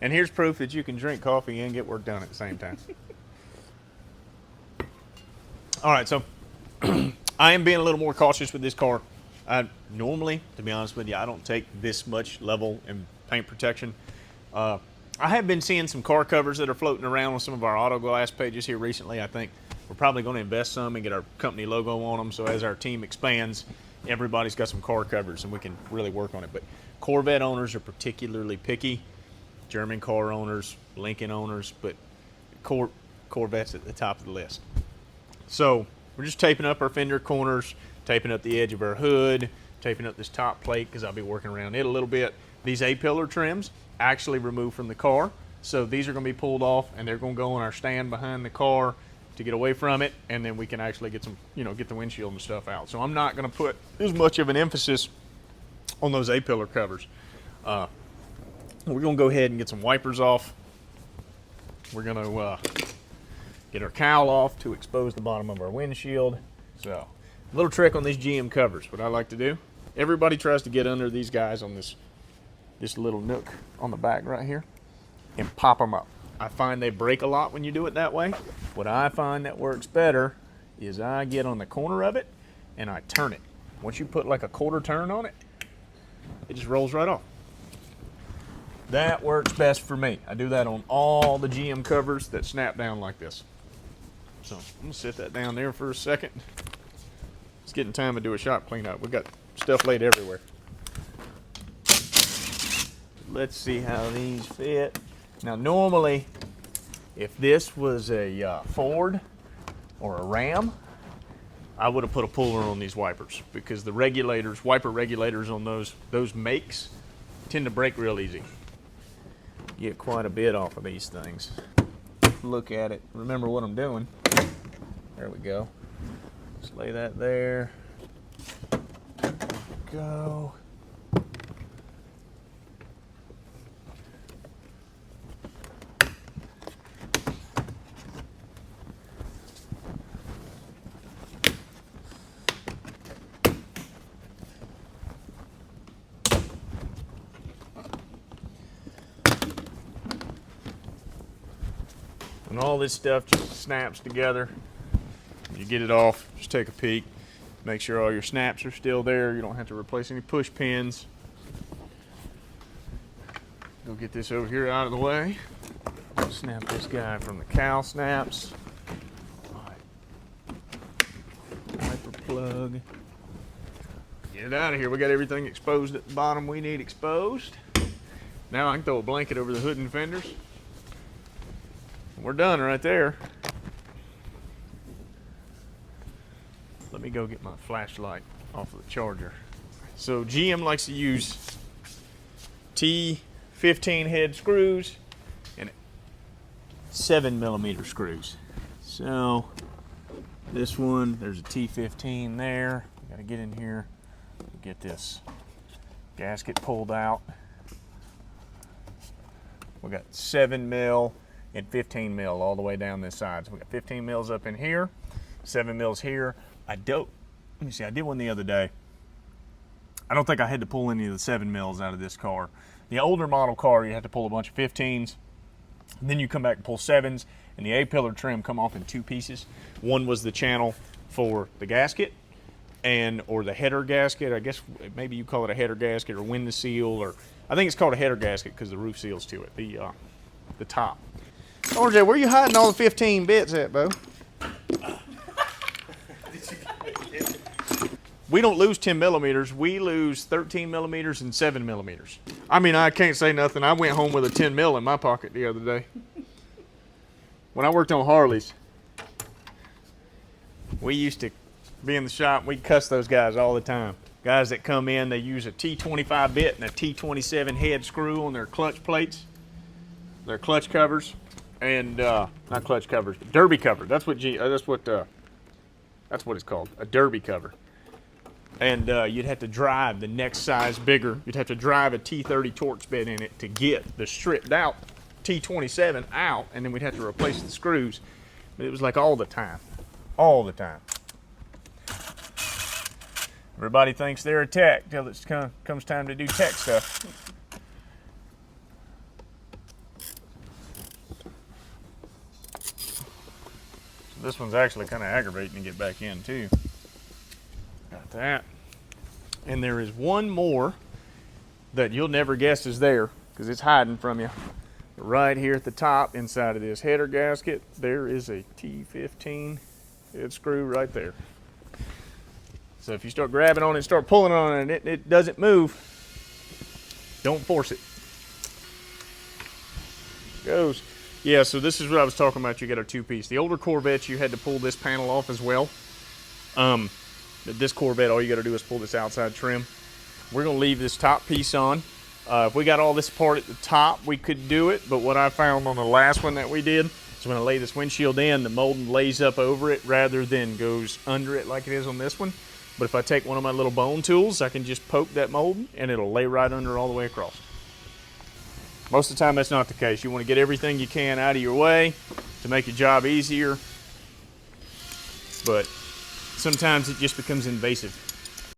And here's proof that you can drink coffee and get work done at the same time. All right, so I am being a little more cautious with this car. Normally, to be honest with you, I don't take this much level in paint protection. I have been seeing some car covers that are floating around on some of our auto glass pages here recently. I think we're probably going to invest some and get our company logo on them, so as our team expands, everybody's got some car covers and we can really work on it. But Corvette owners are particularly picky. German car owners, Lincoln owners, but Corvette's at the top of the list. So we're just taping up our fender corners, taping up the edge of our hood, taping up this top plate because I'll be working around it a little bit. These A-pillar trims actually removed from the car, so these are going to be pulled off and they're going to go on our stand behind the car to get away from it, and then we can actually get some, get the windshield and stuff out. So I'm not going to put as much of an emphasis on those A-pillar covers. We're going to go ahead and get some wipers off. We're going to get our cowl off to expose the bottom of our windshield. So, a little trick on these GM covers. What I like to do, everybody tries to get under these guys on this little nook on the back right here and pop them up. I find they break a lot when you do it that way. What I find that works better is I get on the corner of it and I turn it. Once you put like a quarter turn on it, it just rolls right off. That works best for me. I do that on all the GM covers that snap down like this. So I'm gonna set that down there for a second. It's getting time to do a shop cleanup. We've got stuff laid everywhere. Let's see how these fit. Now normally, if this was a Ford or a Ram, I would have put a puller on these wipers because the regulators, wiper regulators on those makes tend to break real easy. Get quite a bit off of these things. Look at it. Remember what I'm doing. There we go. Just lay that there. There we go. And all this stuff just snaps together. You get it off, just take a peek. Make sure all your snaps are still there. You don't have to replace any push pins. Go get this over here out of the way. Snap this guy from the cowl snaps. Wiper plug. Get it out of here. We got everything exposed at the bottom we need exposed. Now I can throw a blanket over the hood and fenders. We're done right there. Let me go get my flashlight off of the charger. So GM likes to use T15 head screws and 7mm screws. So this one, there's a T15 there. Got to get in here, get this gasket pulled out. We got 7mm and 15mm all the way down this side. So we got 15 mils up in here, 7 mils here. Let me see, I did one the other day. I don't think I had to pull any of the 7 mils out of this car. The older model car, you had to pull a bunch of 15s, and then you come back and pull 7s, and the A-pillar trim come off in 2 pieces. One was the channel for the gasket, or the header gasket. I guess maybe you call it a header gasket or window seal, or I think it's called a header gasket because the roof seals to it, the top. RJ, where are you hiding all the 15 bits at, Bo? We don't lose 10 millimeters. We lose 13 millimeters and 7 millimeters. I mean, I can't say nothing. I went home with a 10 mil in my pocket the other day. When I worked on Harleys, we used to be in the shop. We'd cuss those guys all the time. Guys that come in, they use a T25 bit and a T27 head screw on their clutch plates, their clutch covers, and not clutch covers, but derby cover. That's what it's called, a derby cover. And you'd have to drive the next size bigger. You'd have to drive a T30 Torx bit in it to get the stripped out T27 out, and then we'd have to replace the screws. But it was like all the time. All the time. Everybody thinks they're a tech till it comes time to do tech stuff. This one's actually kind of aggravating to get back in too. Got that. And there is one more that you'll never guess is there because it's hiding from you. Right here at the top inside of this header gasket, there is a T15 head screw right there. So if you start grabbing on it and start pulling on it and it doesn't move, don't force it. Goes. Yeah, so this is what I was talking about. You got a two-piece. The older Corvettes, you had to pull this panel off as well. This Corvette, all you got to do is pull this outside trim. We're going to leave this top piece on. If we got all this part at the top, we could do it. But what I found on the last one that we did is when I lay this windshield in, the molding lays up over it rather than goes under it like it is on this one. But if I take one of my little bone tools, I can just poke that molding and it'll lay right under all the way across. Most of the time that's not the case. You want to get everything you can out of your way to make your job easier. But sometimes it just becomes invasive.